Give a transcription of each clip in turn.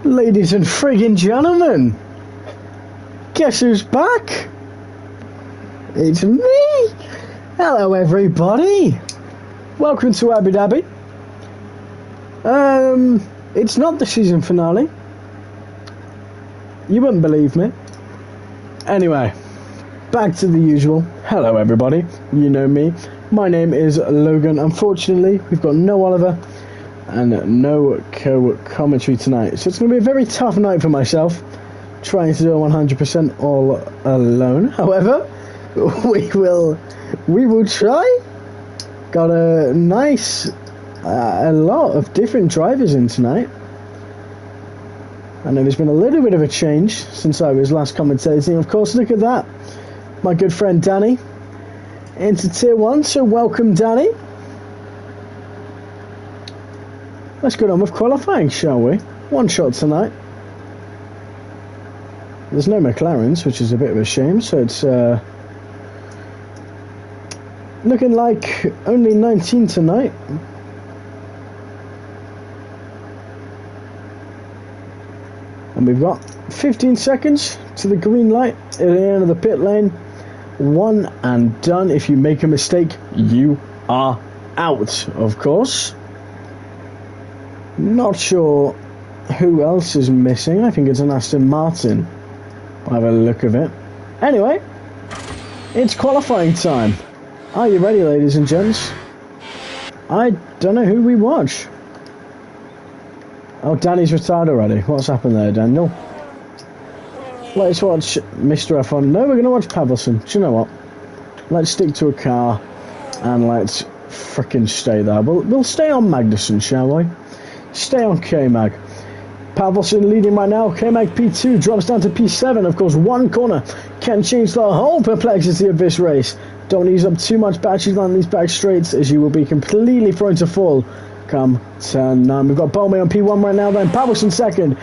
Ladies and friggin' gentlemen, guess who's back? It's me! Hello everybody! Welcome to Abu Dhabi. It's not the season finale. You wouldn't believe me. Anyway, back to the usual. Hello everybody, you know me. My name is Logan. Unfortunately, we've got no Oliver and no co-commentary tonight, so it's going to be a very tough night for myself, trying to do it 100% all alone. However, we will try. Got a nice a lot of different drivers in tonight. I know there's been a little bit of a change since I was last commentating. Of course, look at that, my good friend Danny into tier 1, so welcome Danny. Let's get on with qualifying, shall we? One shot tonight. There's no McLarens, which is a bit of a shame, so it's looking like only 19 tonight. And we've got 15 seconds to the green light at the end of the pit lane. One and done. If you make a mistake, you are out, of course. Not sure who else is missing. I think it's an Aston Martin by the look of it. Anyway, it's qualifying time. Are you ready, ladies and gents? I don't know who we watch. Oh, Danny's retired already. What's happened there, Daniel? Let's watch Mr. F1. No, we're going to watch Pavelson. Do you know what? Let's stick to a car and let's frickin' stay there. We'll stay on Magnussen, shall we? Stay on K-Mag. Pavelson leading right now. K-Mag P2 drops down to P7. Of course, one corner can change the whole perplexity of this race. Don't use up too much battery on these back straights, as you will be completely thrown to fall come turn 9. We've got Bowman on P1 right now, then Pavelson second.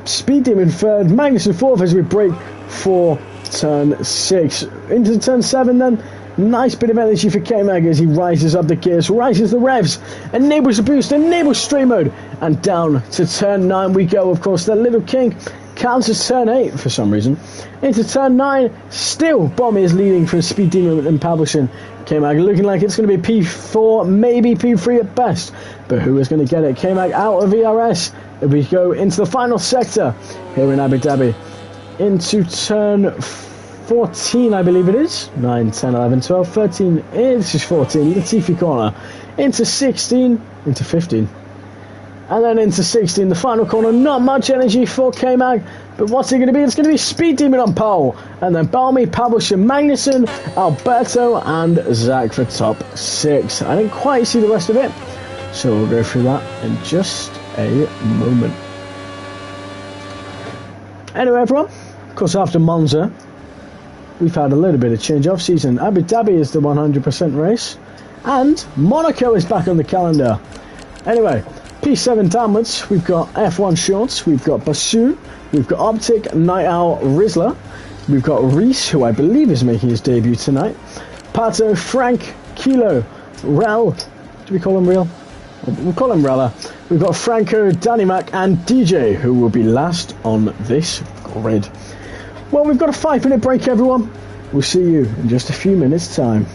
Speed Demon third. Magnussen fourth as we break for turn 6. Into turn 7 then. Nice bit of energy for K-Mag as he rises up the gears, rises the revs, enables the boost, enables straight mode, and down to turn 9 we go. Of course, the Little King counts as turn 8 for some reason. Into turn 9, still Bomb is leading from Speed Demon and Pavelson. K-Mag looking like it's going to be P4, maybe P3 at best, but who is going to get it? K-Mag out of ERS. If we go into the final sector here in Abu Dhabi, into turn 14, I believe it is. 9, 10, 11, 12, 13. This is 14. Latifi corner. Into 16. Into 15. And then into 16. The final corner. Not much energy for K-Mag. But what's it going to be? It's going to be Speed Demon on pole. And then Balmy, Pavelson, Magnussen, Alberto, and Zach for top 6. I didn't quite see the rest of it, so we'll go through that in just a moment. Anyway, everyone. Of course, after Monza, we've had a little bit of change off season. Abu Dhabi is the 100% race, and Monaco is back on the calendar. Anyway, P7 downwards, we've got F1 Shorts, we've got Bassoon, we've got Optic, Night Owl, Rizzler, we've got Reese, who I believe is making his debut tonight, Pato, Frank, Kilo, Rel, do we call him Real? We'll call him Rella. We've got Franco, Danny Mac, and DJ, who will be last on this grid. Well, we've got a 5-minute break, everyone. We'll see you in just a few minutes' time.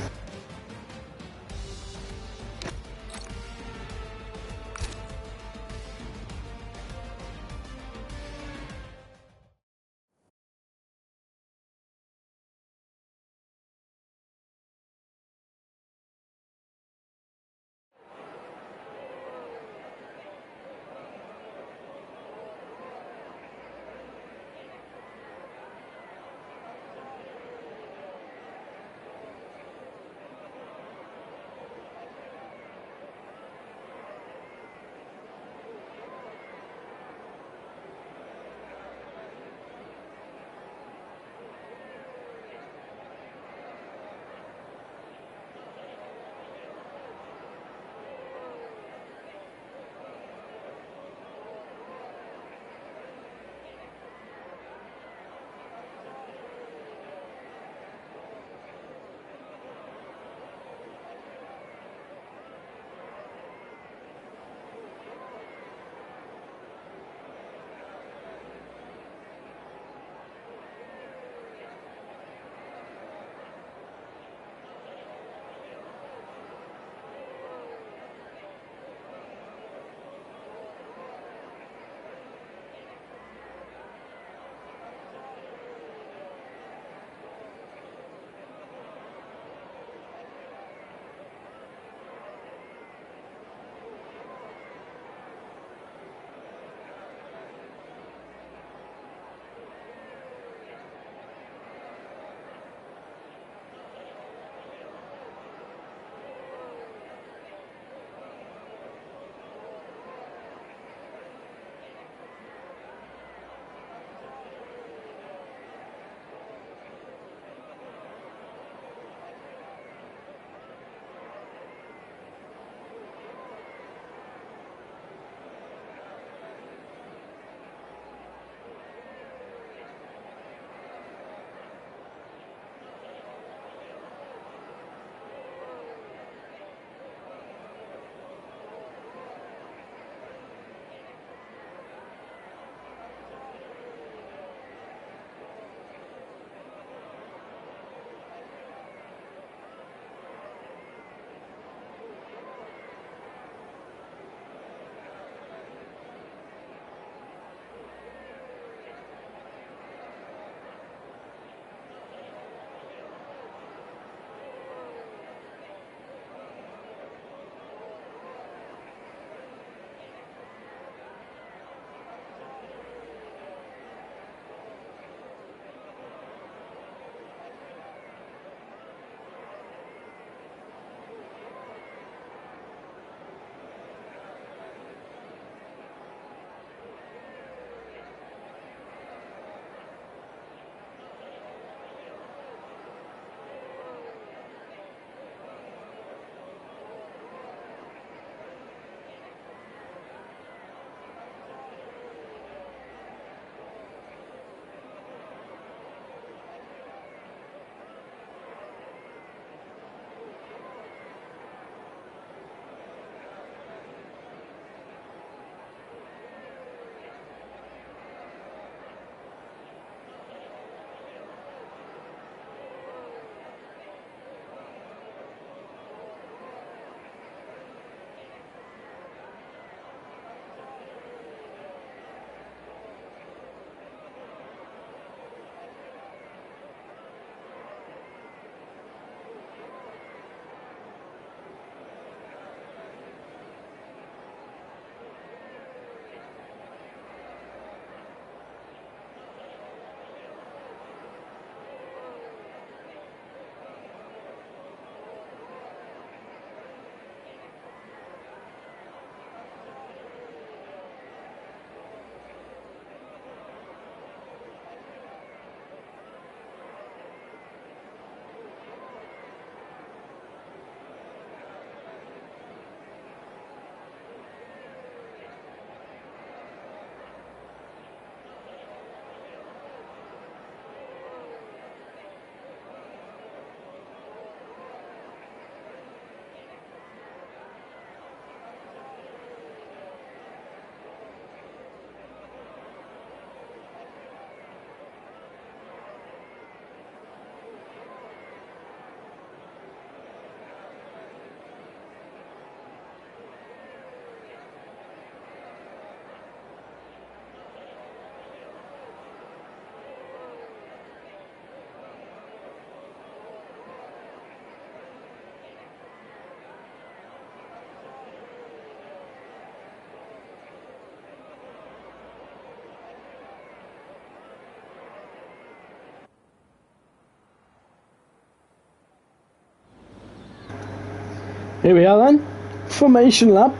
Here we are then, formation lap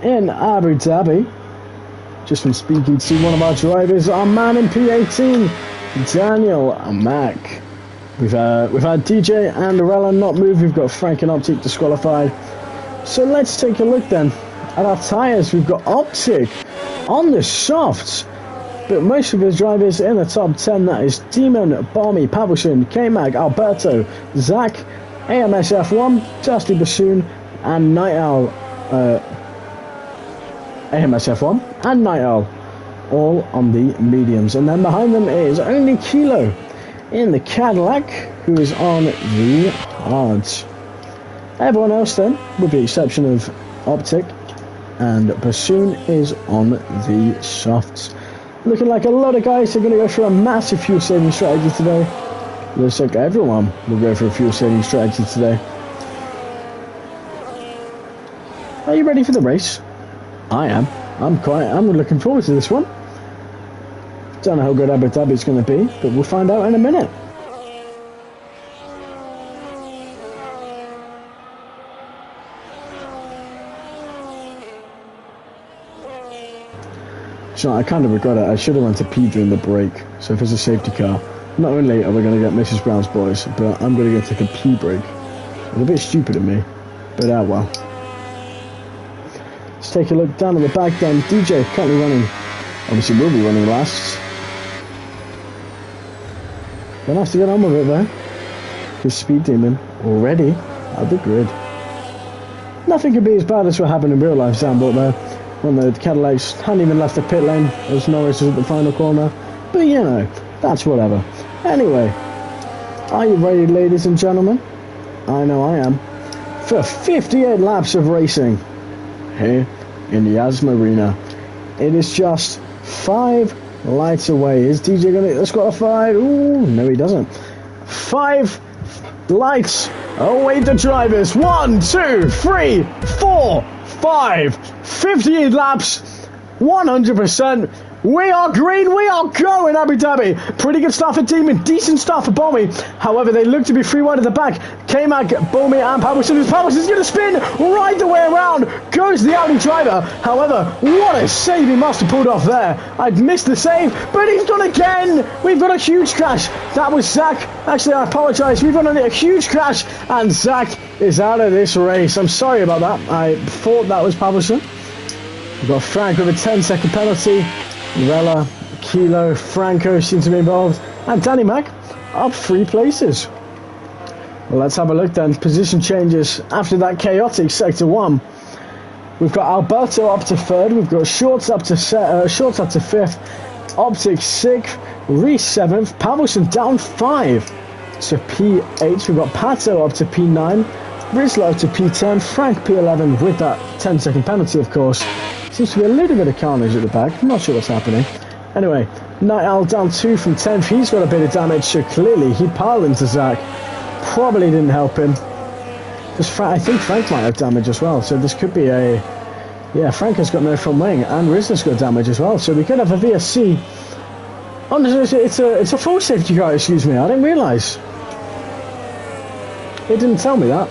in Abu Dhabi. Just from speaking to one of our drivers, our man in P18, Daniel Mack. We've had DJ and Arella not move. We've got Frank and Optic disqualified. So let's take a look then at our tyres. We've got Optic on the softs, but most of the drivers in the top 10. That is Demon, Balmy, Pavlson, K-Mag, Alberto, Zach, AMS F1, Dusty Bassoon, and Night Owl. AMS F1 and Night Owl, all on the mediums. And then behind them is only Kilo in the Cadillac, who is on the hards. Everyone else then, with the exception of Optic and Bassoon, is on the softs. Looking like a lot of guys are going to go for a massive fuel saving strategy today. Looks like everyone will go for a fuel saving strategy today. Are you ready for the race? I am. I'm looking forward to this one. Don't know how good Abu Dhabi is going to be, but we'll find out in a minute. So I kind of regret it. I should have went to P during the break. So if it's a safety car, not only are we going to get Mrs. Brown's boys, but I'm going to go take a P break. It's a bit stupid of me, but well. Let's take a look down at the back then. DJ currently running, obviously will be running last. Gonna have to get on with it though. His Speed Demon already at the grid. Nothing could be as bad as what happened in real life, Zambot though, when the Cadillacs hadn't even left the pit lane as Norris was at the final corner. But you know, that's whatever. Anyway, are you ready, ladies and gentlemen? I know I am. For 58 laps of racing here in the Yas Marina. It is just 5 lights away. Is DJ going to get the disqualified? Ooh, no he doesn't. 5 lights away the drivers. 1, 2, 3, 4, 5. 58 laps. 100%. We are green, we are going Abu Dhabi. Pretty good start for Demon, decent start for Bommy. However, they look to be free wide at the back. K-Mag, Bommy and Pavlson. Pavlson's going to spin right the way around. Goes the Audi driver. However, what a save he must have pulled off there. I'd missed the save, but he's done again. We've got a huge crash. That was Zach. Actually, I apologise. We've got a huge crash, and Zach is out of this race. I'm sorry about that. I thought that was Pavlson. We've got Frank with a 10-second penalty. Rella, Kilo, Franco seem to be involved, and Danny Mac up 3 places. Well, let's have a look then. Position changes after that chaotic sector 1. We've got Alberto up to 3rd. We've got Shorts up to 5th. Optic 6th. Reese 7th. Pavlson down 5 to P8. We've got Pato up to P9. Rizla up to P10. Frank P11 with that 10-second penalty, of course. Seems to be a little bit of carnage at the back. I'm not sure what's happening. Anyway, Night Owl down 2 from 10th. He's got a bit of damage, so clearly he piled into Zach. Probably didn't help him. I think Frank might have damage as well, so this could be a... Yeah, Frank has got no front wing, and Rizla's got damage as well, so we could have a VSC. Oh, no, it's a full safety car, excuse me. I didn't realise. It didn't tell me that.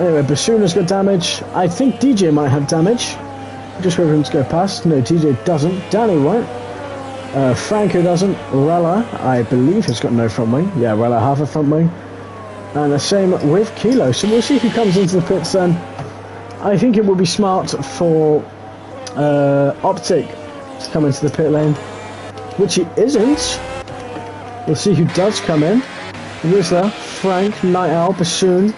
Anyway, Bassoon's got damage. I think DJ might have damage. Just wait for him to go past. No, TJ doesn't. Danny won't. Franco doesn't. Rella, I believe, has got no front wing. Yeah, Rella half a front wing. And the same with Kilo. So we'll see who comes into the pits then. I think it would be smart for Optic to come into the pit lane, which he isn't. We'll see who does come in. Rizla, Frank, Night Owl, Bassoon.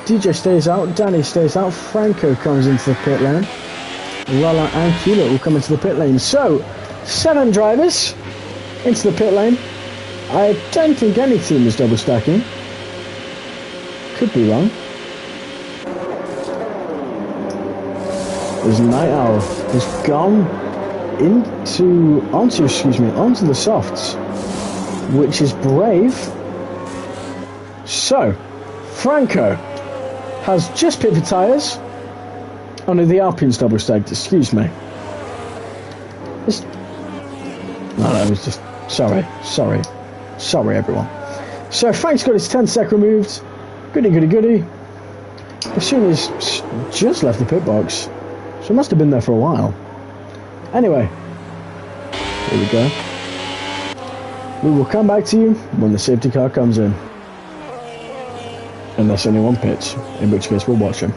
DJ stays out. Danny stays out. Franco comes into the pit lane. Rella and Kilo will come into the pit lane. So, 7 drivers into the pit lane. I don't think any team is double stacking. Could be wrong. There's Night Owl has gone onto the softs, which is brave. So, Franco has just picked the tyres. Oh no, the Alpine's double stacked, excuse me. No, it was just... Sorry everyone. So Frank's got his 10 sec removed. Goody. Basuni's just left the pit box, so he must have been there for a while. Anyway, here we go. We will come back to you when the safety car comes in. Unless anyone pits, in which case we'll watch him.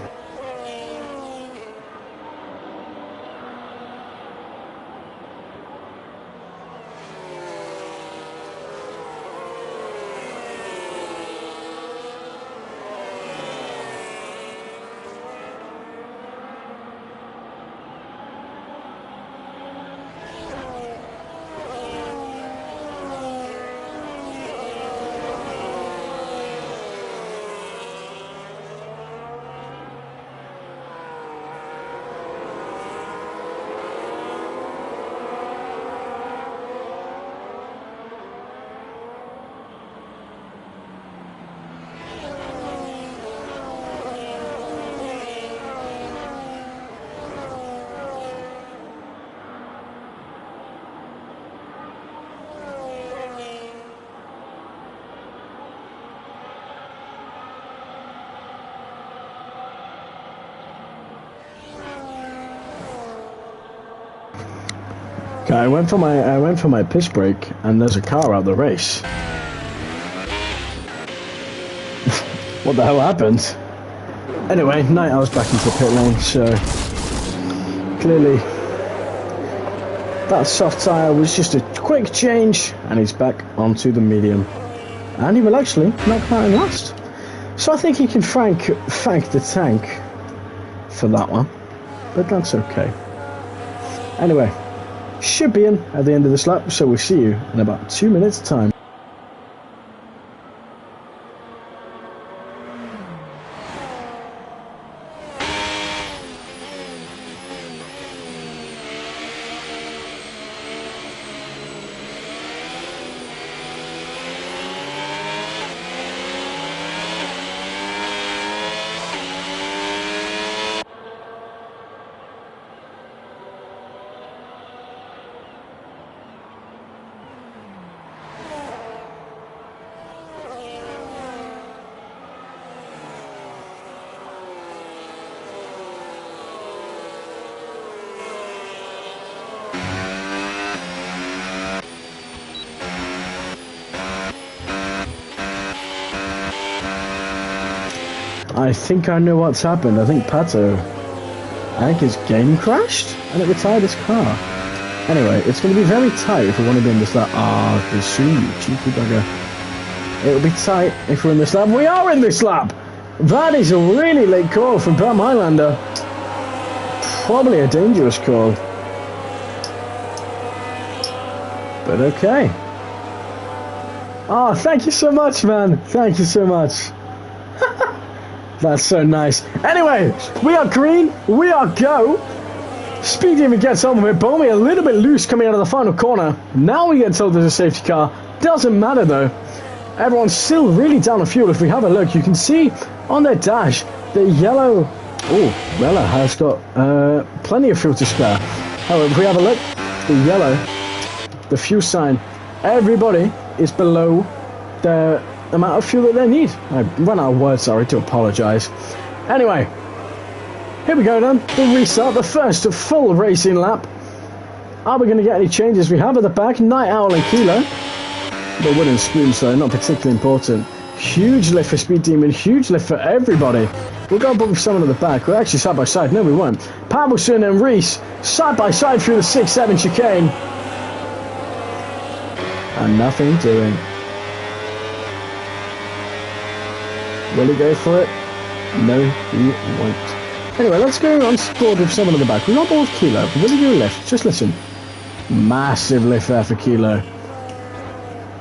Okay, I went for my piss break, and there's a car out the race. What the hell happened? Anyway, Night Owl's back into the pit lane, so clearly that soft tyre was just a quick change, and he's back onto the medium. And he will actually not come out in last. So I think he can thank the tank for that one, but that's okay. Anyway, should be in at the end of this lap, so we'll see you in about 2 minutes time. I think I know what's happened. I think his game crashed and it retired his car. Anyway, it's going to be very tight if we want to be in this lap. Ah, Prix, you cheeky bugger. It'll be tight if we're in this lap. We are in this lap! That is a really late call from Palm Highlander. Probably a dangerous call. But okay. Oh, thank you so much, man. Thank you so much. That's so nice. Anyway, we are green. We are go. Speed Demon gets on with it. Bomi a little bit loose coming out of the final corner. Now we get told there's a safety car. Doesn't matter though. Everyone's still really down on fuel. If we have a look, you can see on their dash the yellow. Oh, Rella has got plenty of fuel to spare. However, if we have a look, the yellow, the fuel sign, everybody is below the amount of fuel that they need. I ran out of words, sorry, to apologise. Anyway, here we go then, the restart, the first full racing lap. Are we going to get any changes? We have at the back, Night Owl and Kilo. The wooden spoons though, not particularly important. Huge lift for Speed Demon, huge lift for everybody. We'll go above someone at the back. We're actually side by side, no we won't. Pabelson and Reese, side by side through the 6-7 chicane. And nothing doing. Will he go for it? No, he won't. Anyway, let's go on board with someone at the back. We're not board with Kilo. Will he do a lift? Just listen. Massive lift there for Kilo.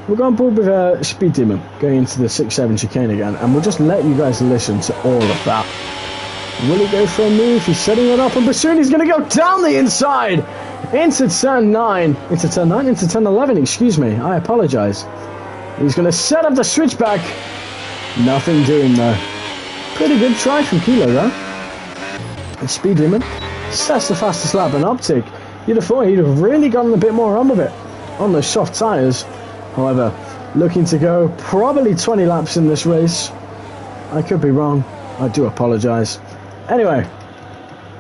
We'll go on board with Speed Demon going into the 6-7 chicane again, and we'll just let you guys listen to all of that. Will he go for a move? He's setting it up, and Basuni's going to go down the inside into turn 9. Into turn 9? Into turn 11, excuse me. I apologise. He's going to set up the switchback. Nothing doing though. Pretty good try from Kilo though. And Speed Demon sets the fastest lap and Optic. You'd have thought he'd have really gotten a bit more on with it on those soft tyres. However, looking to go probably 20 laps in this race. I could be wrong. I do apologise. Anyway,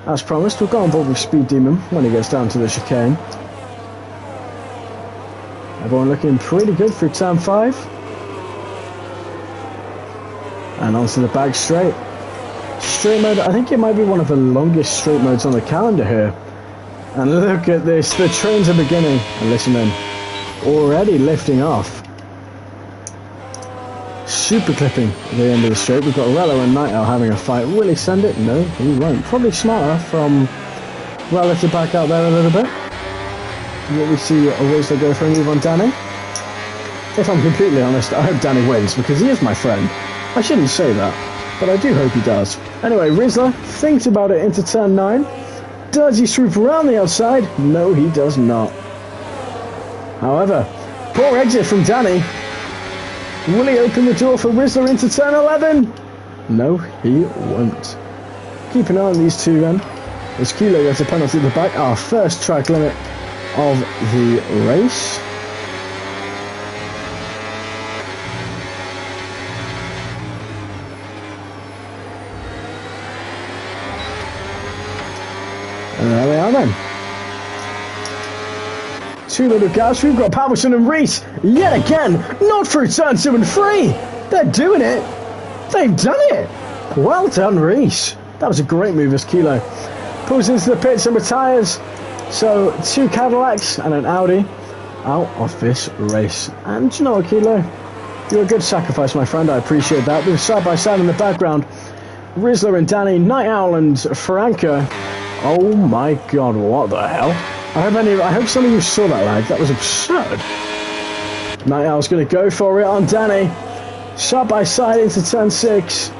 as promised, we'll go on board with Speed Demon when he gets down to the chicane. Everyone looking pretty good through turn 5. And onto the back straight. Straight mode, I think it might be one of the longest straight modes on the calendar here. And look at this, the trains are beginning. And listen in, already lifting off. Super clipping at the end of the straight. We've got Rello and Night Owl having a fight. Will he send it? No, he won't. Probably smarter from Rello to back out there a little bit. What we see always they go for a move on Danny. If I'm completely honest, I hope Danny wins because he is my friend. I shouldn't say that, but I do hope he does. Anyway, Rizzler thinks about it into turn 9. Does he swoop around the outside? No, he does not. However, poor exit from Danny. Will he open the door for Rizzler into turn 11? No, he won't. Keep an eye on these two then. As Kilo gets a penalty at the back, our first track limit of the race. And there we are then. Two little guys, we've got Patterson and Reese, yet again, not through turn 2 and 3. They're doing it. They've done it. Well done, Reese. That was a great move as Kilo pulls into the pits and retires. So, 2 Cadillacs and an Audi out of this race. And you know what, Kilo? You're a good sacrifice, my friend. I appreciate that. We're side by side in the background. Rizzler and Danny, Night Owl and Franco. Oh my god, what the hell? I hope some of you saw that lag. That was absurd. Night Owl's going to go for it on Danny. Side by side into turn 6.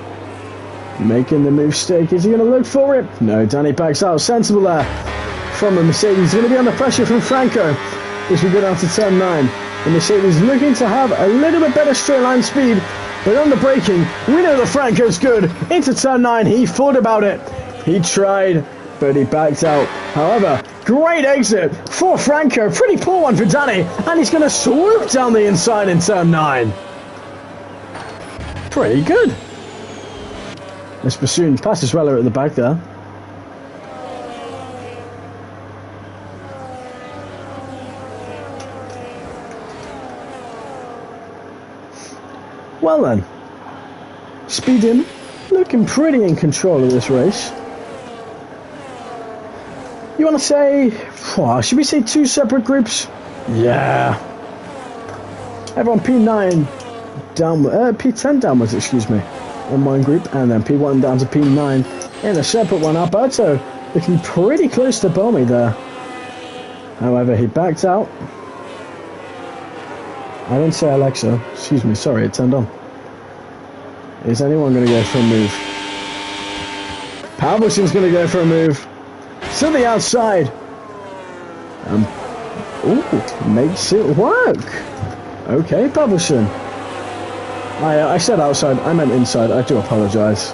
Making the move stick. Is he going to look for it? No, Danny backs out. Sensible there from the Mercedes. He's going to be under pressure from Franco as we go down to turn 9. The Mercedes looking to have a little bit better straight line speed. But on the braking, we know that Franco's good. Into turn 9, he thought about it. He tried, but he backed out. However, great exit for Franco. Pretty poor one for Danny. And he's going to swoop down the inside in turn 9. Pretty good. This Bassoon passes Weller at the back there. Well then, Speed in, looking pretty in control of this race. You want to say, should we say 2 separate groups? Yeah. Everyone P9 down, P10 downwards, excuse me, in one group, and then P1 down to P9 in a separate one. Alberto looking pretty close to Bomi there. However, he backed out. I didn't say Alexa, excuse me, sorry, it turned on. Is anyone going to go for a move? Palmerston's going to go for a move. To the outside. Ooh, makes it work. Okay, Palmerston. I said outside, I meant inside. I do apologise.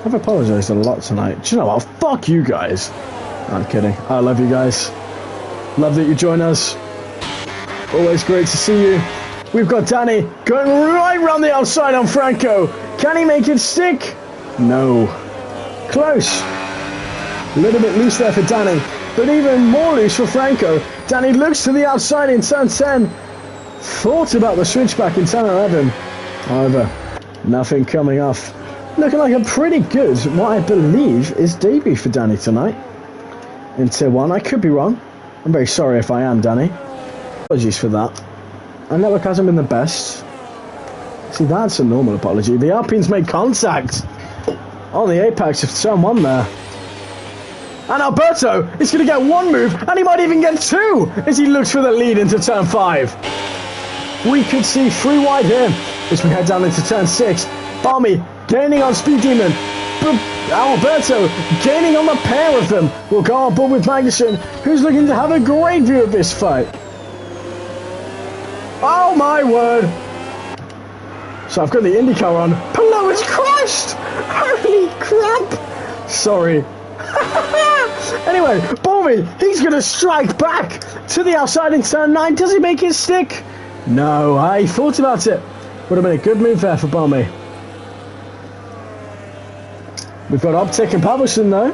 I've apologised a lot tonight. Do you know what? Fuck you guys. I'm kidding. I love you guys. Love that you join us. Always great to see you. We've got Danny going right round the outside on Franco. Can he make it stick? No. Close. A little bit loose there for Danny, but even more loose for Franco. Danny looks to the outside in turn 10. Thought about the switchback in turn 11. However, nothing coming off. Looking like a pretty good, what I believe is debut for Danny tonight. In tier 1, I could be wrong. I'm very sorry if I am, Danny. Apologies for that. Our network hasn't been the best. See, that's a normal apology. The Alpines made contact on the apex of turn 1 there. And Alberto is going to get 1 move, and he might even get 2 as he looks for the lead into turn 5. We could see 3 wide here as we head down into turn 6. Balmy gaining on Speed Demon. Alberto gaining on the pair of them. We'll go on board with Magnussen, who's looking to have a great view of this fight. Oh my word. So I've got the IndyCar on. Pillow is crushed! Holy crap! Sorry. Anyway, Balmy, he's going to strike back to the outside in turn 9. Does he make it stick? No, I thought about it. Would have been a good move there for Balmy. We've got Optic and Pavlson though.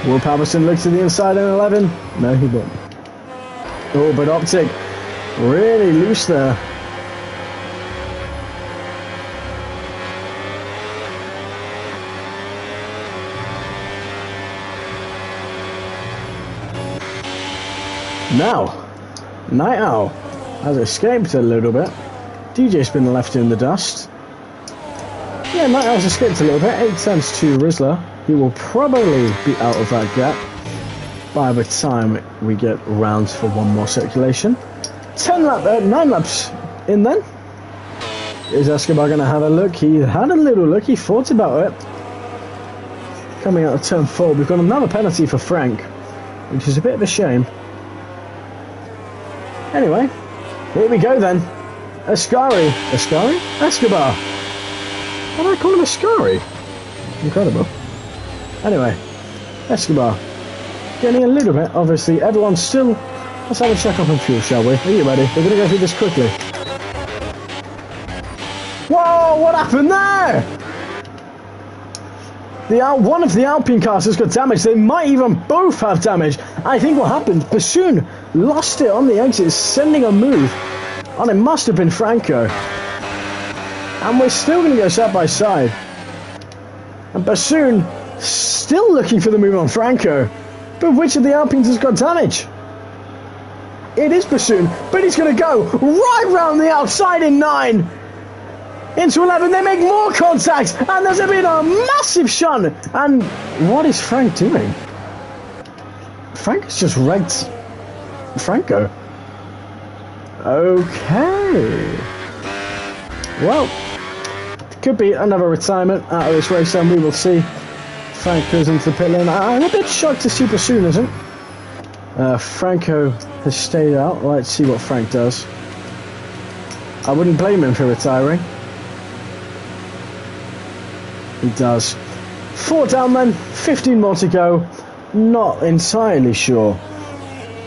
Will Pavlson look to the inside in 11? No, he won't. Oh, but Optic really loose there. Now, Night Owl has escaped a little bit. DJ's been left in the dust. Yeah, Night Owl's escaped a little bit. 8 tenths to Rizzler. He will probably be out of that gap by the time we get round for one more circulation. 9 laps in then. Is Escobar going to have a look? He had a little look. He thought about it. Coming out of turn 4, we've got another penalty for Frank, which is a bit of a shame. Anyway, here we go then. Ascari. Escobar. Why do I call him Ascari? Incredible. Anyway, Escobar. Getting a little bit, obviously. Everyone's still... Let's have a check up on fuel, shall we? Are you ready? We're going to go through this quickly. Whoa, what happened there? One of the Alpine cars has got damage. They might even both have damage. I think what happened, Bassoon lost it on the exit, sending a move. And it must have been Franco. And we're still going to go side by side. And Bassoon still looking for the move on Franco. But which of the Alpines has got damage? It is Bassoon, but he's going to go right round the outside in 9. Into 11, they make more contact, and there's been a massive shunt. And what is Frank doing? Frank has just wrecked Franco. Okay. Well, could be another retirement out of this race, and we will see. Frank goes into the pit lane. I'm a bit shocked to see Bassoon isn't. Franco has stayed out. Let's see what Frank does. I wouldn't blame him for retiring. He does. 4 down then, 15 more to go. Not entirely sure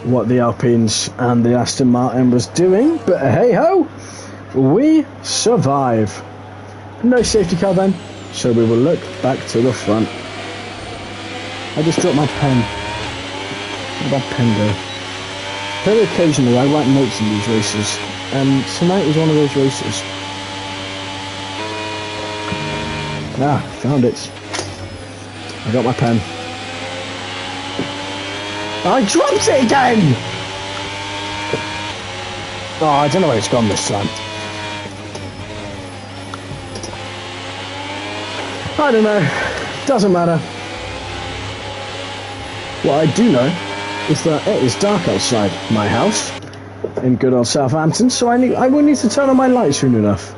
what the Alpines and the Aston Martin was doing, but hey ho, we survive. No safety car then, so we will look back to the front. I just dropped my pen. Where did my pen go? Very occasionally I write notes in these races, and tonight was one of those races. Ah, found it. I got my pen. I dropped it again! Oh, I don't know where it's gone this time. I don't know. Doesn't matter. What I do know is that it is dark outside my house in good old Southampton, so I will need to turn on my lights soon enough.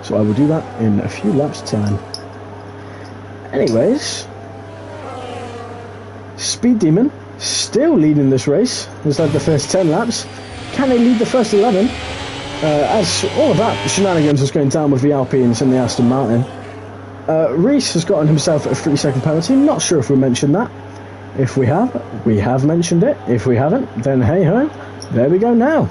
So I will do that in a few laps' time. Anyways, Speed Demon still leading this race. It's like the first 10 laps. Can they lead the first 11? As all of that shenanigans was going down with the Alpines and the Aston Martin. Reese has gotten himself a 3-second penalty. Not sure if we mentioned that. If we have mentioned it. If we haven't, then hey ho, there we go now.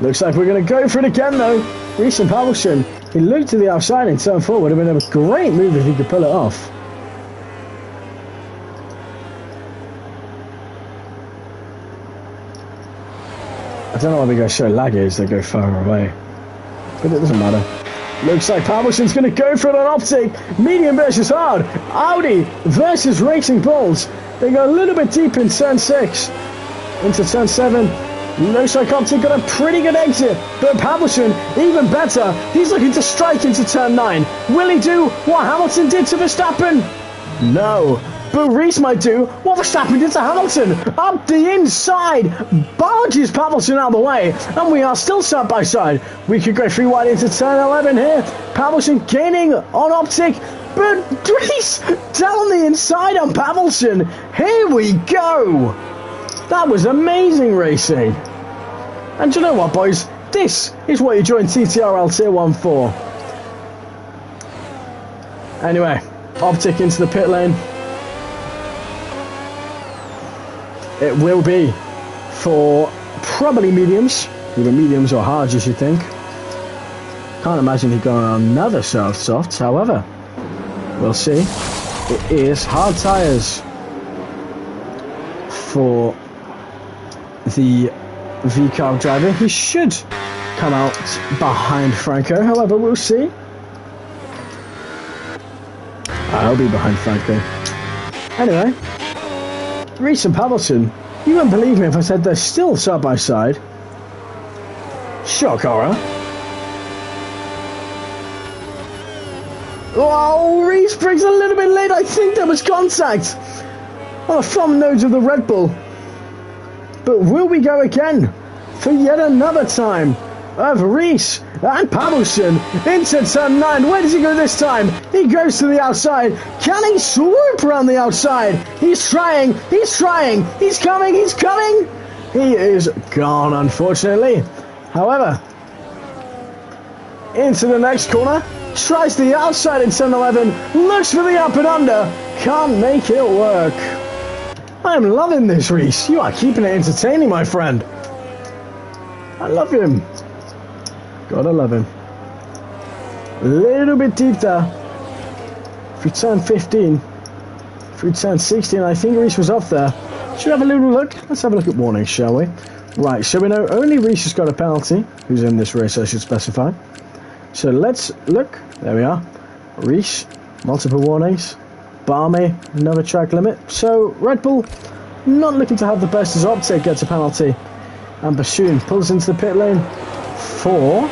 Looks like we're going to go for it again though. Reese and Pavlson. He looked to the outside in turn 4. Would have been a great move if he could pull it off. I don't know why they go so laggy as they go far away. But it doesn't matter. Looks like Pavlson's going to go for it on Optic. Medium versus hard. Audi versus Racing Bulls. They go a little bit deep in turn 6. Into turn 7. Looks like Optic got a pretty good exit. But Pavlson, even better. He's looking to strike into turn 9. Will he do what Hamilton did to Verstappen? No. But Reese might do what Verstappen did to Hamilton. Up the inside. Barges Pavlson out of the way. And we are still side by side. We could go 3 wide into turn 11 here. Pavlson gaining on Optic. But Reese down the inside on Pavlson. Here we go. That was amazing racing. And do you know what, boys? This is what you join TTRL Tier 1 for. Anyway, Optic into the pit lane. It will be for probably mediums. Either mediums or hards, you should think. Can't imagine he'd go on another soft. However, We'll see. It is hard tyres for the V-Carb driver. He should come out behind Franco, however, we'll see. I'll be behind Franco. Anyway, Reese and Pavelsson, you wouldn't believe me if I said they're still side by side. Shock horror. Oh, Reese brings a little bit late. I think there was contact on the front nose of the Red Bull. But will we go again for yet another time of Reese and Pavelsson into turn 9? Where does he go this time? He goes to the outside. Can he swoop around the outside? He's trying, he's coming, He is gone, unfortunately. However, into the next corner, tries the outside in turn 11, looks for the up and under, can't make it work. I'm loving this, Reese. You are keeping it entertaining, my friend. I love him. Gotta love him. A little bit deep there. Through turn 15. Through turn 16. I think Reese was off there. Should we have a little look? Let's have a look at warnings, shall we? Right, so we know only Reese has got a penalty. Who's in this race, I should specify. So let's look. There we are. Reese, multiple warnings. Barmy, another track limit. So Red Bull, not looking to have the best as Optic gets a penalty. And Bassoon pulls into the pit lane for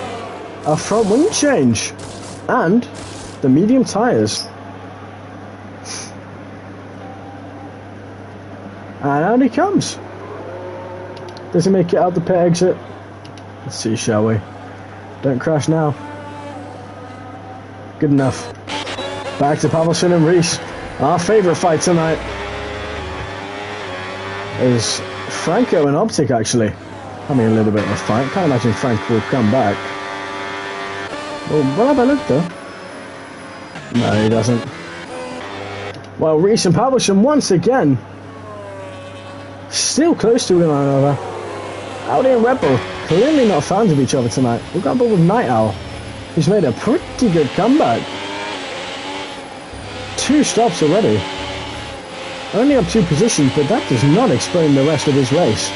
a front wing change and the medium tyres. And out he comes. Does he make it out the pit exit? Let's see, shall we? Don't crash now. Good enough. Back to Pavelsson and Reese. Our favourite fight tonight is Franco and Optic, actually. Having a little bit of a fight. Can't imagine Frank will come back. Well, we'll have a look though. No, he doesn't. Well, Reese and Pavelsson once again still close to one another. Audi and Red Bull clearly not fans of each other tonight. We've got a ball with Night Owl, who's made a pretty good comeback. 2 stops already. Only up 2 positions, but that does not explain the rest of his race.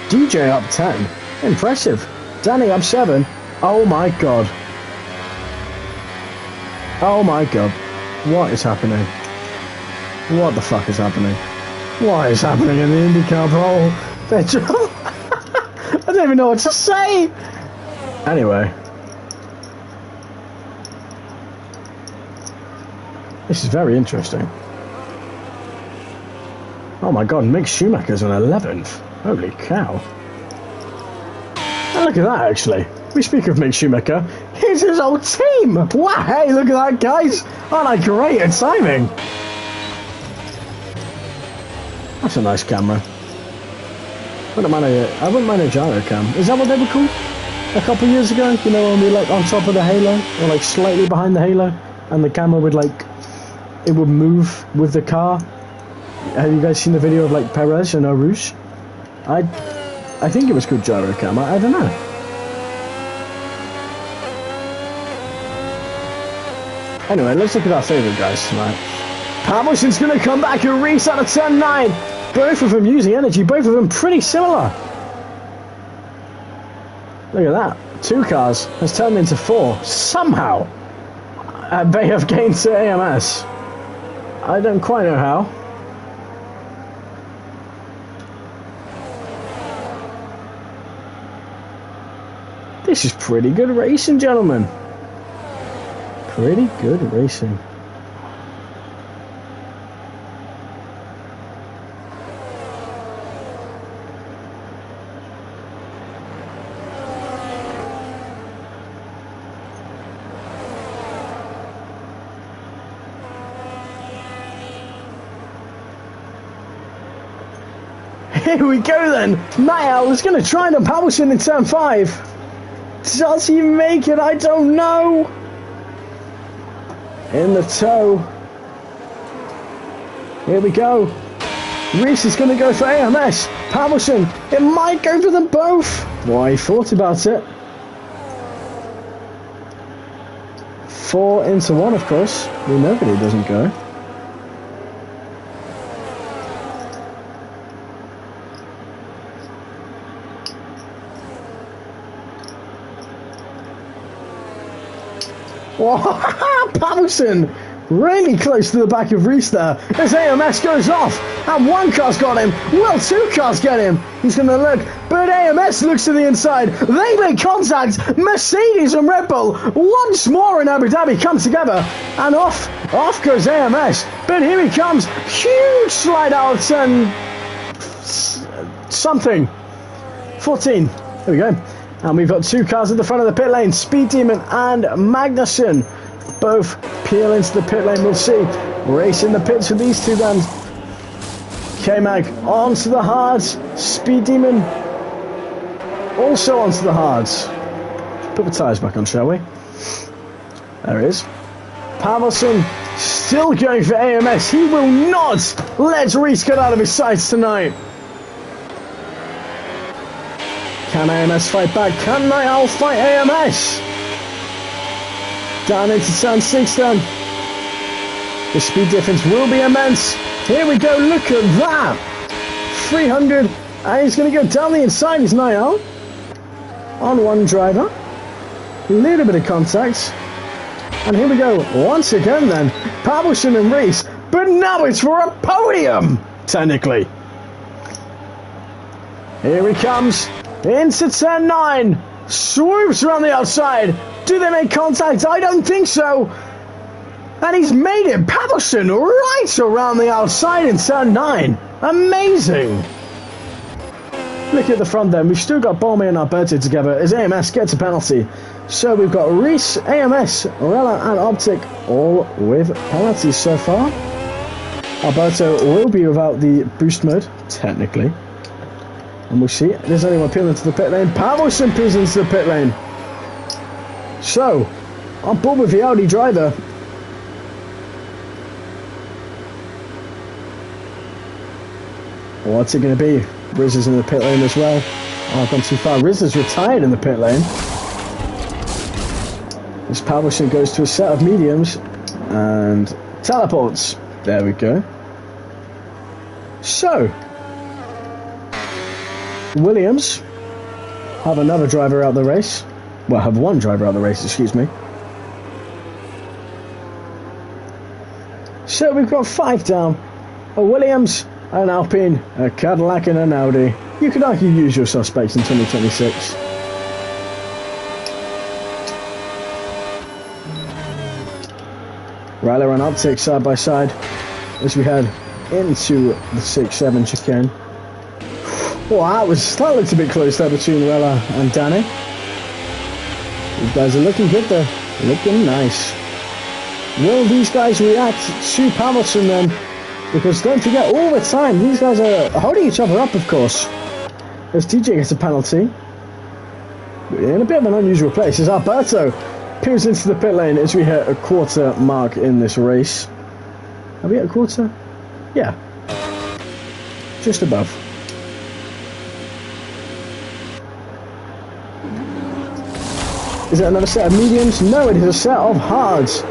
DJ up 10. Impressive. Danny up 7. Oh my god. Oh my god. What is happening? What the fuck is happening? What is happening in the IndyCar Bowl? I don't even know what to say! Anyway. This is very interesting. Oh my god, Mick Schumacher's on 11th. Holy cow. And look at that, actually. We speak of Mick Schumacher. Here's his whole team! Wow, hey, look at that, guys! Aren't I great at timing? That's a nice camera. I wouldn't mind a gyro cam. Is that what they were called? A couple of years ago? You know, when we like on top of the halo? Or like slightly behind the halo? And the camera would like... It would move with the car. Have you guys seen the video of like Perez and Eau Rouge? I think it was called gyro cam. I don't know. Anyway, let's look at our favourite guys tonight. Pavelsson's going to come back and Reese out of turn 9. Both of them using energy. Both of them pretty similar. Look at that. 2 cars has turned into 4. Somehow. They have gained to AMS. I don't quite know how. This is pretty good racing, gentlemen. Pretty good racing. Here we go then. Niall is going to try and Pavelsson in turn 5. Does he make it? I don't know. In the toe. Here we go. Reese is going to go for AMS. Pavelsson, it might go for them both. Why, he thought about it. 4 into 1, of course. Nobody doesn't go. Patterson really close to the back of Reese there as AMS goes off, and one car's got him. Well, 2 cars get him. He's going to look, but AMS looks to the inside. They make contact. Mercedes and Red Bull once more in Abu Dhabi come together, and off goes AMS. But here he comes, huge slide out and something. 14. There we go. And we've got 2 cars at the front of the pit lane, Speed Demon and Magnussen. Both peel into the pit lane, we'll see. Race in the pits for these 2 then. K-Mag onto the hards. Speed Demon also onto the hards. Put the tyres back on, shall we? There it is. Pavelson still going for AMS. He will not let Reese get out of his sights tonight. Can AMS fight back? Can Niall fight AMS? Down into turn 6 then. The speed difference will be immense. Here we go, look at that. 300, and he's going to go down the inside, is Niall. On one driver. Little bit of contact. And here we go, once again then. Pavelson and Reese, but now it's for a podium, technically. Here he comes. Into turn 9, swoops around the outside. Do they make contact? I don't think so. And he's made it. Pavelson right around the outside in turn 9. Amazing. Look at the front then. We've still got Balmy and Alberto together as AMS gets a penalty. So we've got Reese, AMS, Rella and Optic all with penalties so far. Alberto will be without the boost mode, technically. And we'll see. There's only one peeling into the pit lane. Pavelson peels into the pit lane. So, on board with the Audi driver. What's it going to be? Riz is in the pit lane as well. Oh, I've gone too far. Riz is retired in the pit lane. As Pavelson goes to a set of mediums and teleports. There we go. So, Williams have another driver out the race. Well, have one driver out the race, excuse me. So we've got 5 down. A Williams, an Alpine, a Cadillac and an Audi. You could argue use your suspects in 2026. Ryler and Optic side by side as we head into the 6-7 chicane. Well, that looked a bit close there between Rella and Danny. These guys are looking good though. Looking nice. Will these guys react to Pavelson then? Because don't forget, all the time, these guys are holding each other up, of course. As DJ gets a penalty. In a bit of an unusual place as Alberto peels into the pit lane as we hit a quarter mark in this race. Have we hit a quarter? Yeah. Just above. Is it another set of mediums? No, it is a set of hards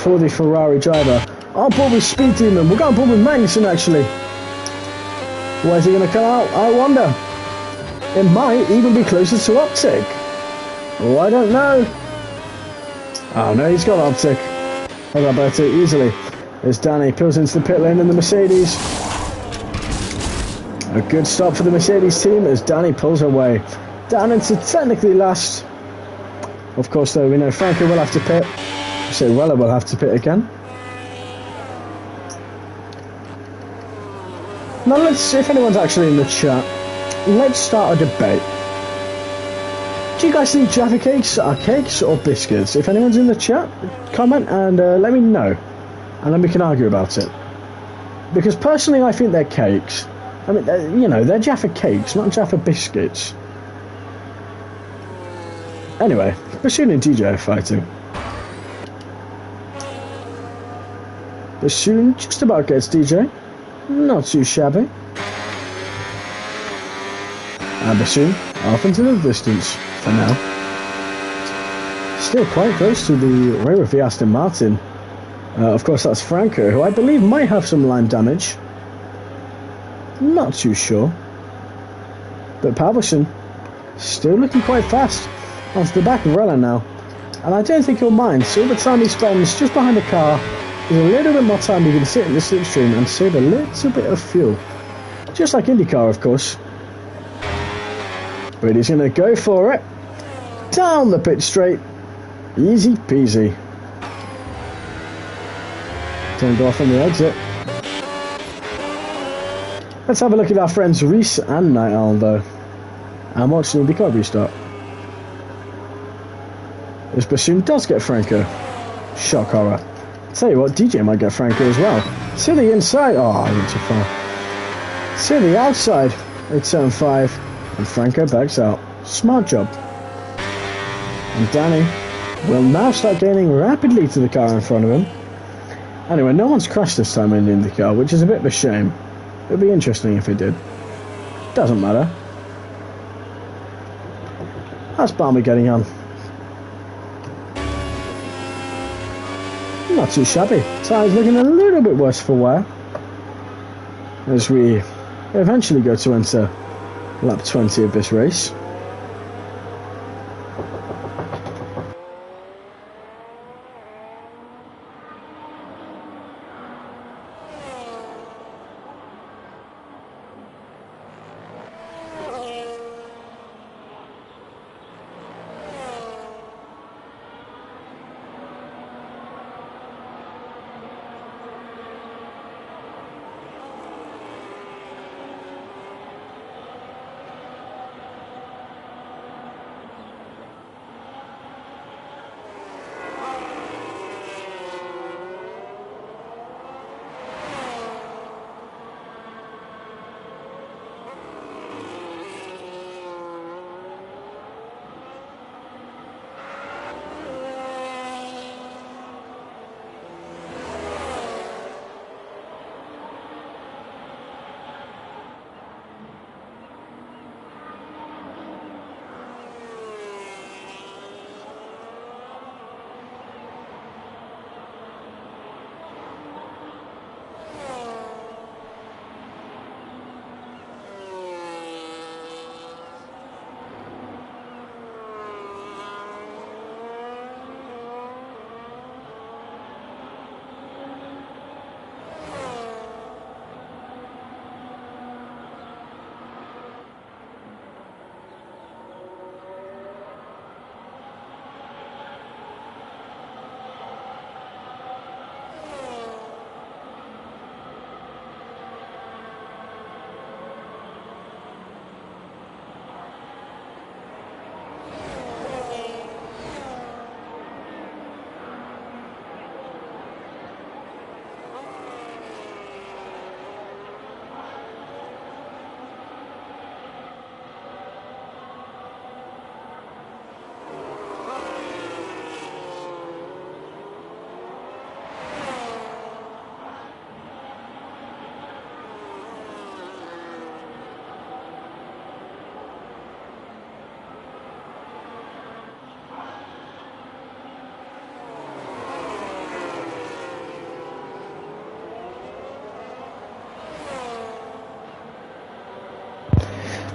for the Ferrari driver. On board with Speed Demon. We're going on board with Magnussen, actually. Where's he going to come out? I wonder. It might even be closer to Optic. Oh, I don't know. Oh, no, he's got Optic. How about it easily? As Danny peels into the pit lane in the Mercedes. A good stop for the Mercedes team as Danny pulls away. Down into technically last. Of course, though, we know Franco will have to pit. So Weller will have to pit again. Now let's see if anyone's actually in the chat. Let's start a debate. Do you guys think Jaffa cakes are cakes or biscuits? If anyone's in the chat, comment and let me know. And then we can argue about it. Because personally, I think they're cakes. I mean, you know, they're Jaffa cakes, not Jaffa biscuits. Anyway, Bassoon and DJ are fighting. Bassoon just about gets DJ. Not too shabby. And Bassoon off into the distance for now. still quite close to the rear of the Aston Martin. Of course, that's Franco, who I believe might have some line damage. Not too sure. But Pavlison still looking quite fast. Onto the back of Rella now. And I don't think he'll mind. So all the time he spends just behind the car, there's a little bit more time he can sit in the slipstream and save a little bit of fuel. Just like IndyCar, of course. But he's going to go for it. Down the pit straight. Easy peasy. Turned off on the exit. Let's have a look at our friends Reese and Night Owl though. And watch the IndyCar restart. This Bassoon does get Franco. Shock horror. Tell you what, DJ might get Franco as well. To the inside. Oh, I went too far. To the outside. It's turn 5. And Franco backs out. Smart job. And Danny will now start gaining rapidly to the car in front of him. Anyway, no one's crashed this time in the IndyCar, which is a bit of a shame. It would be interesting if it did. Doesn't matter. How's Balmy getting on? Not too shabby. Tyres looking a little bit worse for wear. As we eventually go to enter lap 20 of this race.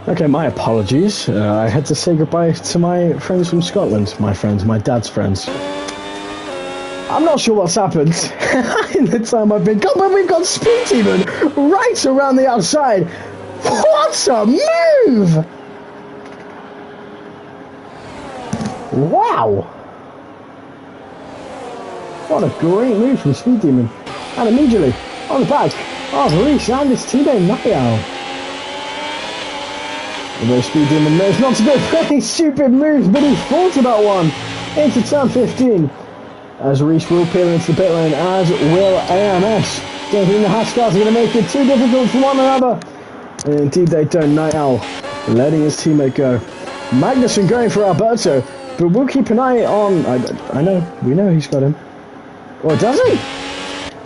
Okay, my apologies. I had to say goodbye to my friends from Scotland. My friends, my dad's friends. I'm not sure what's happened in the time I've been gone, but we've got Speed Demon right around the outside. What a move! Wow! What a great move from Speed Demon. And immediately, on the back of Reese and his teammate Niall. Although Speed Demon knows not to go for any stupid moves, but he thought about one into turn 15. As Reese will peel into the pit lane, as will AMS. Don't think the Haas cars are going to make it too difficult for one another. And indeed they don't. Night Owl letting his teammate go. Magnussen going for Alberto, but we'll keep an eye on... I know, we know he's got him. Or does he?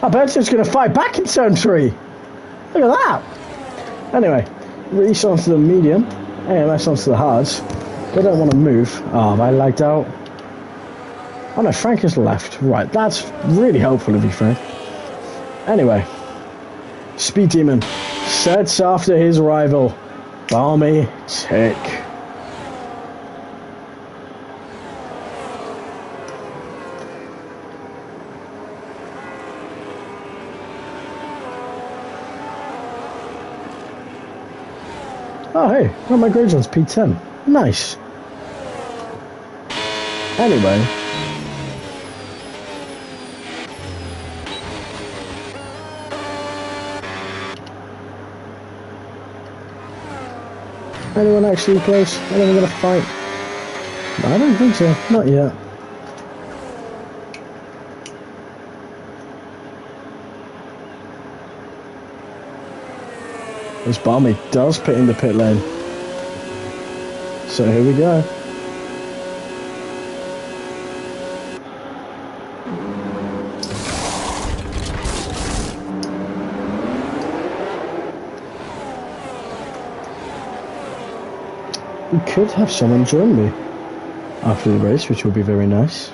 Alberto's going to fight back in turn 3. Look at that. Anyway, Reese onto the medium. AMS onto the hards. They don't want to move. Oh, I lagged out. Oh no, Frank has left. Right, that's really helpful of you, Frank. Anyway, Speed Demon sets after his rival, Balmy Tick. Oh hey, got my grades on P10. Nice. Anyway. Anyone actually close? Anyone gonna fight? I don't think so. Not yet. This Balmy does pit in the pit lane. So here we go. We could have someone join me after the race, which would be very nice.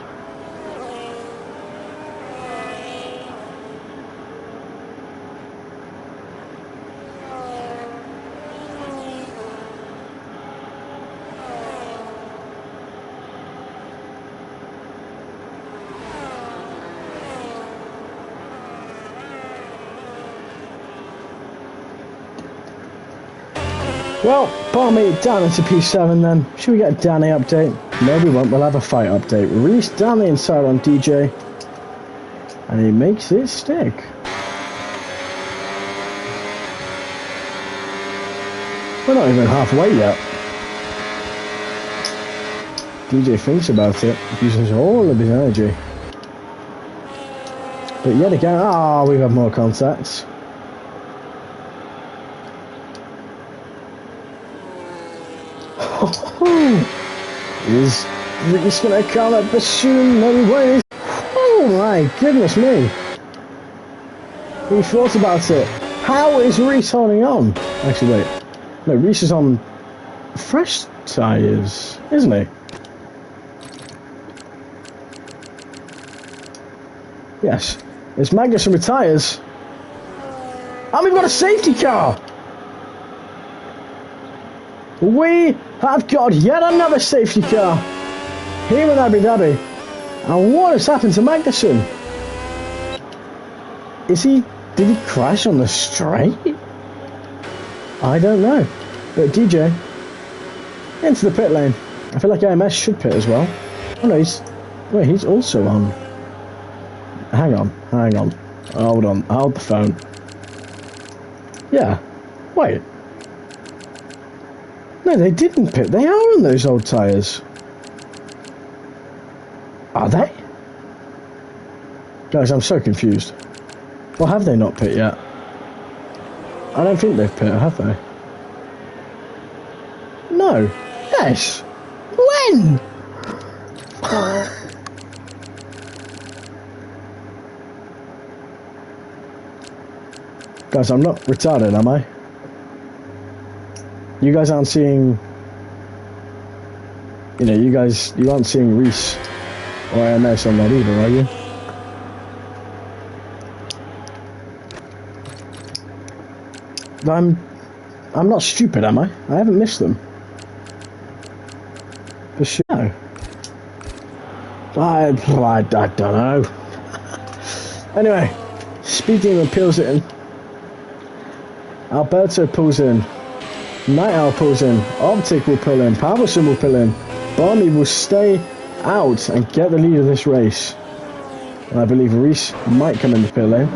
Well, Balmy down into P7 then. Should we get a Danny update? No, we won't. We'll have a fight update. Reese down the inside on DJ. And he makes it stick. We're not even halfway yet. DJ thinks about it. Uses all of his energy. But yet again, we have more contacts. Is Reese gonna come at Bassoon? No way. Oh my goodness me. He thought about it. How is Reese holding on? Actually, wait. No, Reese is on fresh tyres, isn't he? Yes. It's Magnussen with tyres. And we've got a safety car! We have got yet another safety car here in Abu Dhabi. And what has happened to Magnussen? Did he crash on the straight? I don't know. But DJ, into the pit lane. I feel like AMS should pit as well. Oh no, he's also on. Hang on. Hold on, hold the phone. Yeah, wait. No, they didn't pit. They are on those old tyres. Are they? Guys, I'm so confused. Or have they not pit yet? I don't think they've pit, have they? No. Yes. When? Guys, I'm not retarded, am I? You guys aren't seeing... you aren't seeing Reese or AMS on that either, are you? I'm not stupid, am I? I haven't missed them. For sure. No. I don't know. Anyway, Speed Demon peels it in. Alberto pulls in. Night Owl pulls in. Optic will pull in. Pavelson will pull in. Balmy will stay out and get the lead of this race. And I believe Reese might come in the pit lane.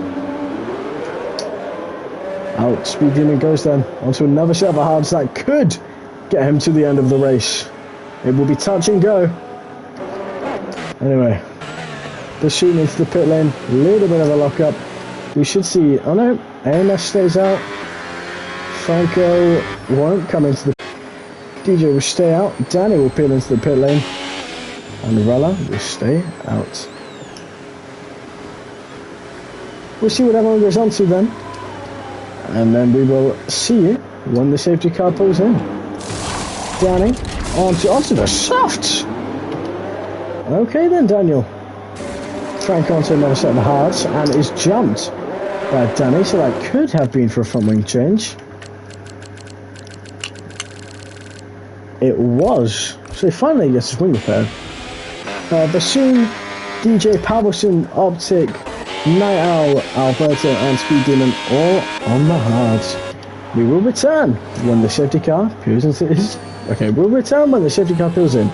Out Speed Demon goes then onto another set of hards that could get him to the end of the race. It will be touch and go. Anyway, the shooting into the pit lane, a little bit of a lock up. We should see. Oh no, AMS stays out. Franco won't come into the. DJ will stay out. Danny will peel into the pit lane, and Rella will stay out. We'll see what everyone goes on to then. And then we will see you when the safety car pulls in. Danny onto the softs. Okay then, Daniel. Frank onto another set of hards and is jumped by Danny, so that could have been for a front wing change. It was. So he finally gets his wing repaired. Bassoon, DJ Pavlson, Optic, Night Owl, Alberto and Speed Demon all on the hards. We will return when the safety car peels into his... Okay, we'll return when the safety car peels in.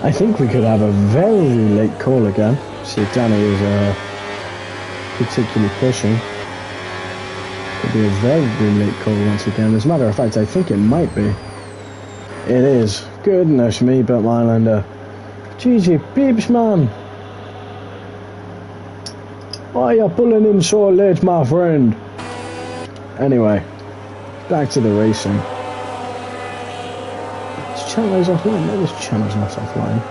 I think we could have a very late call again. See if Danny is particularly pushing. Could be a very late call once again. As a matter of fact, I think it might be. It is. Goodness me, Bert Mylander. GG Beeps, man. Why are you pulling in so late, my friend? Anyway, back to the racing. Channel is offline. No, this channel's not offline.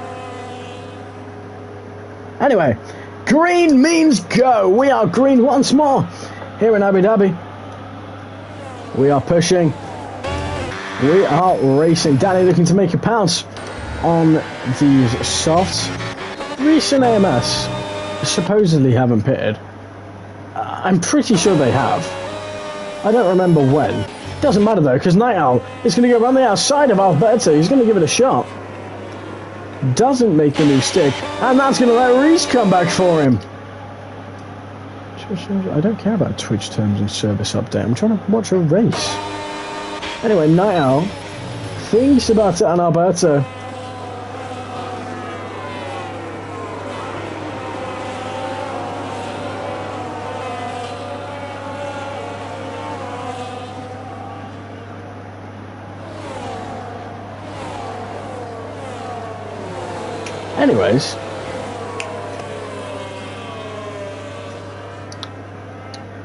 Anyway, green means go. We are green once more here in Abu Dhabi. We are pushing. We are racing. Danny looking to make a pounce on these softs. Reese and AMS supposedly haven't pitted. I'm pretty sure they have. I don't remember when. Doesn't matter though, because Night Owl is going to go around the outside of Alberto. He's going to give it a shot. Doesn't make the new stick, and that's going to let Reese come back for him. I don't care about Twitch terms and service update. I'm trying to watch a race. Anyway, Night Owl thinks about it on Alberto. Anyways,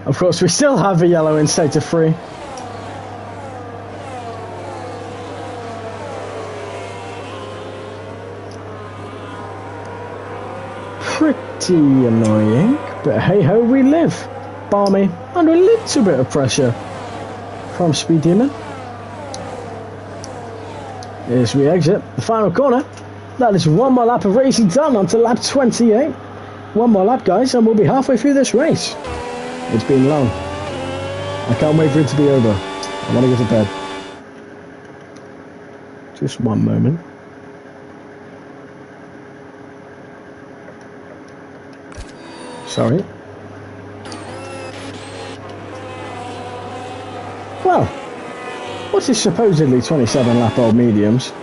of course, we still have a yellow in sector 3. Pretty annoying, but hey ho, we live. Balmy, under a little bit of pressure from Speed Demon. As we exit the final corner. That is one more lap of racing done on to lap 28. One more lap, guys, and we'll be halfway through this race. It's been long. I can't wait for it to be over. I want to go to bed. Just one moment. Sorry. Well, What's his supposedly 27-lap-old mediums?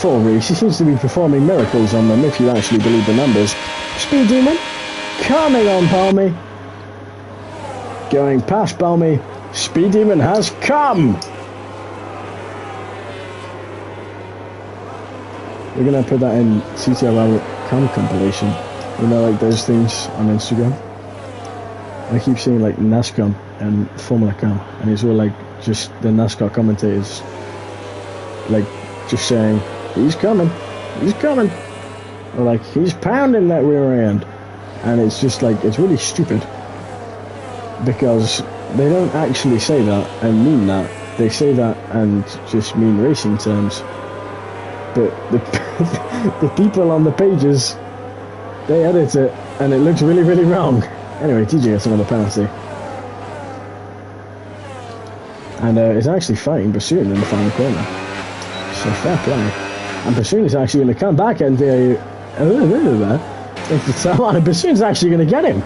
For Reese, he seems to be performing miracles on them, if you actually believe the numbers. Speed Demon, coming on Palmy. Going past Palmy, Speed Demon has come! We're going to put that in TTRL compilation. You know, like those things on Instagram. I keep seeing like NASCAR and Formula Car, and it's all like just the NASCAR commentators like just saying, he's coming, or like, he's pounding that rear end, and it's just like, it's really stupid, because they don't actually say that and mean that. They say that and just mean racing terms, but the people on the pages, they edit it and it looks really, really wrong. Anyway, TJ gets another penalty. And it's actually fighting Bassoon in the final corner. So fair play. And Bassoon is actually going to come back and Bassoon's actually going to get him.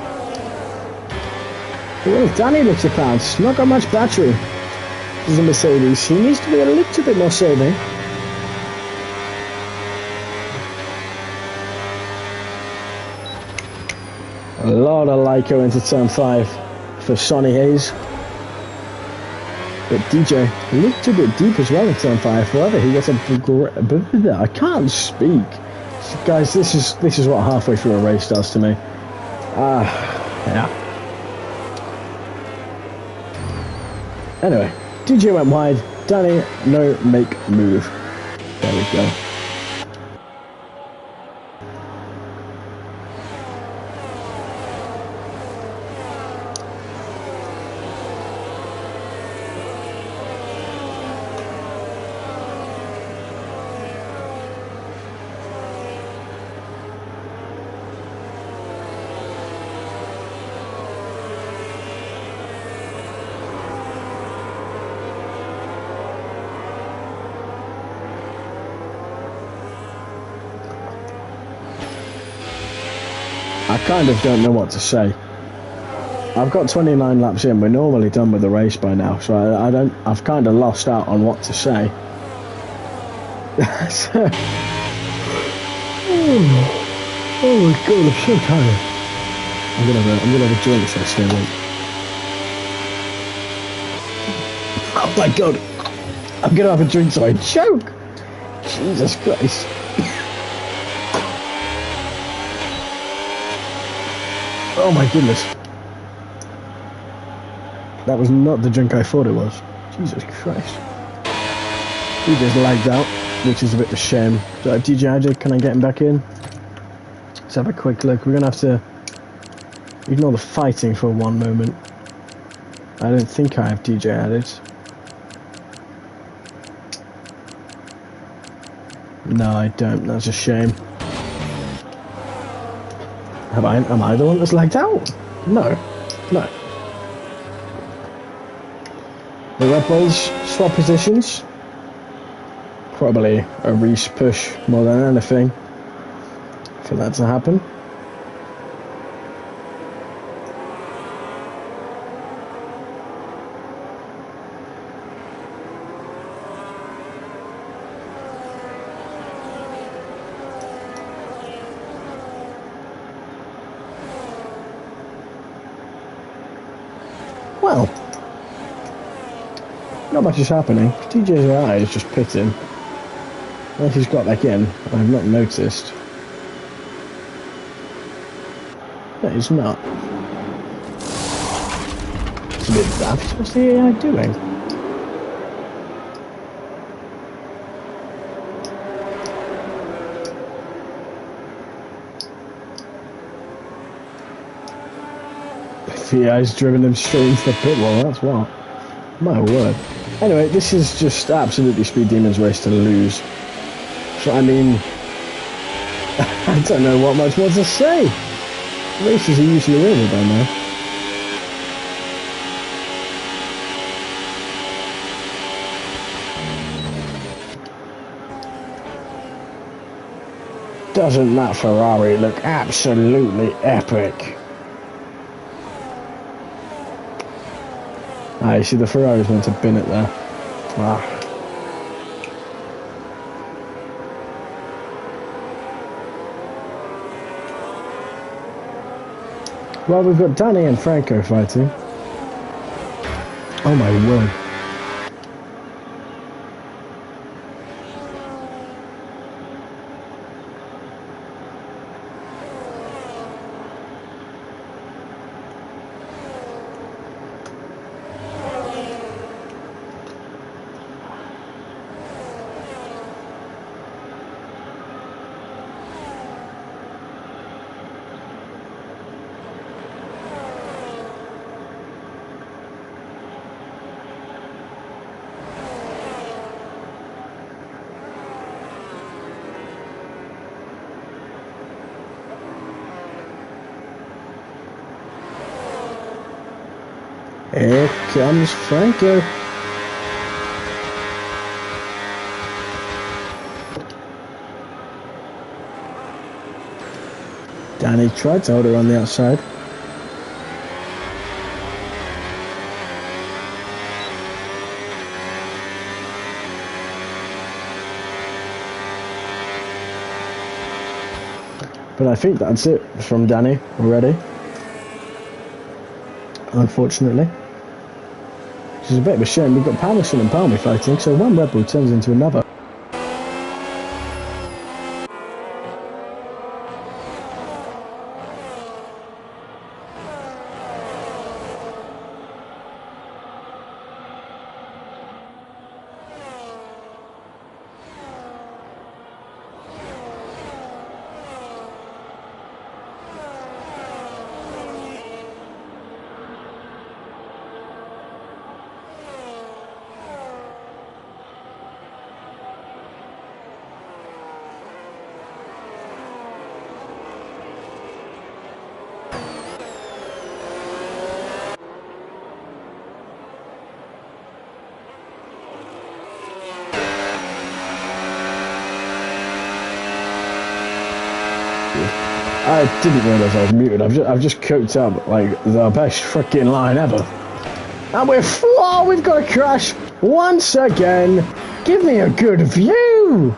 Well, Danny looks to pounce. Not got much battery. This is a Mercedes. He needs to be a little bit more saving. A lot of Lyco into turn 5 for Sonny Hayes. But DJ a little bit deep as well in turn 5. However, he gets a I can't speak. Guys, this is what halfway through a race does to me. Yeah. Anyway, DJ went wide. Danny, no make move. There we go. I kind of don't know what to say. I've got 29 laps in. We're normally done with the race by now, so I've kind of lost out on what to say. So, oh my god, I'm so tired. I'm gonna have a drink so I stay awake. Oh my god, I'm gonna have a drink so I choke. Jesus Christ. Oh my goodness. That was not the drink I thought it was. Jesus Christ. He just lagged out, which is a bit of a shame. So, DJ added, can I get him back in? Let's have a quick look. We're going to have to ignore the fighting for one moment. I don't think I have DJ added. No, I don't. That's a shame. Am I the one that's lagged out? No. No. The Red Bulls swap positions. Probably a Reese push more than anything for that to happen. Well, not much is happening. DJ's eye is just pitting. Well, he's got back in. I've not noticed. No, he's not. It's a bit daft. What's the AI doing? The AI's driven him straight into the pit wall, that's what. My word. Anyway, this is just absolutely Speed Demon's race to lose. So, I mean, I don't know what much more to say. Races are usually over by now. Doesn't that Ferrari look absolutely epic? Ah, you see the Ferrari's meant to bin it there. Ah. Well, we've got Danny and Franco fighting. Oh my word. Here comes Franco. Danny tried to hold her on the outside. But I think that's it from Danny already. Unfortunately. Which is a bit of a shame. We've got Patterson and Palmy fighting, so one Red Bull turns into another. I didn't realise I was muted. I've just cooked up like the best freaking line ever. And we've got a crash once again. Give me a good view.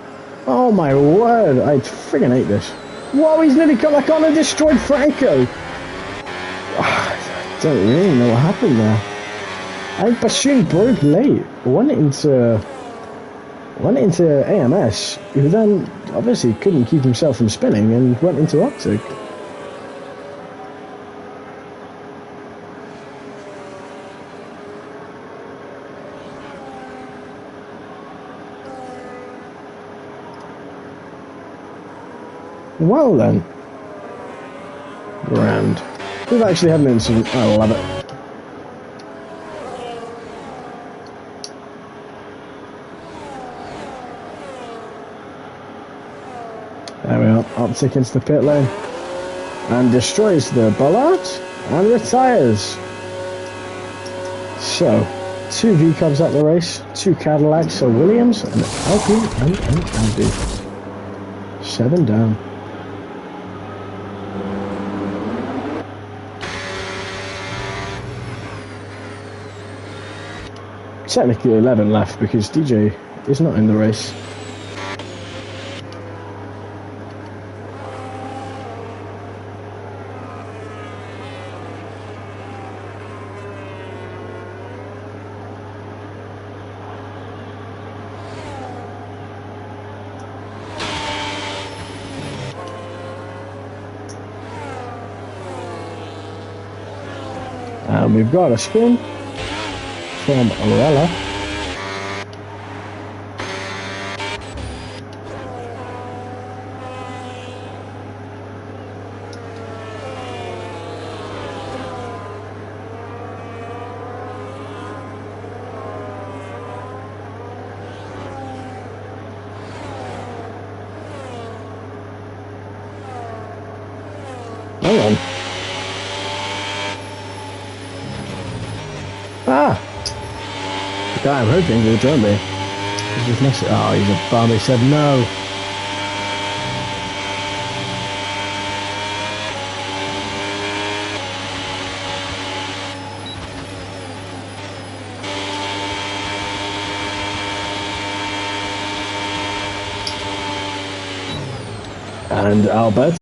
Oh my word, I friggin' hate this. Whoa, he's nearly come back on and destroyed Franco. I don't really know what happened there. I think Bashoon broke late. Went into AMS, who then obviously couldn't keep himself from spinning and went into Optic. Well then. Grand. We've actually had an incident. I love it. There we are, Optic into the pit lane and destroys the Bollard and retires. So, 2 V-Cubs at the race, 2 Cadillacs, a Williams, an LP and an Audi. 7 down. Technically 11 left because DJ is not in the race. And we've got a spin from Orella. Hang on. Ah! The guy I'm hoping will join me. He's just messing. Oh, he's a bum. He said no. And Albert.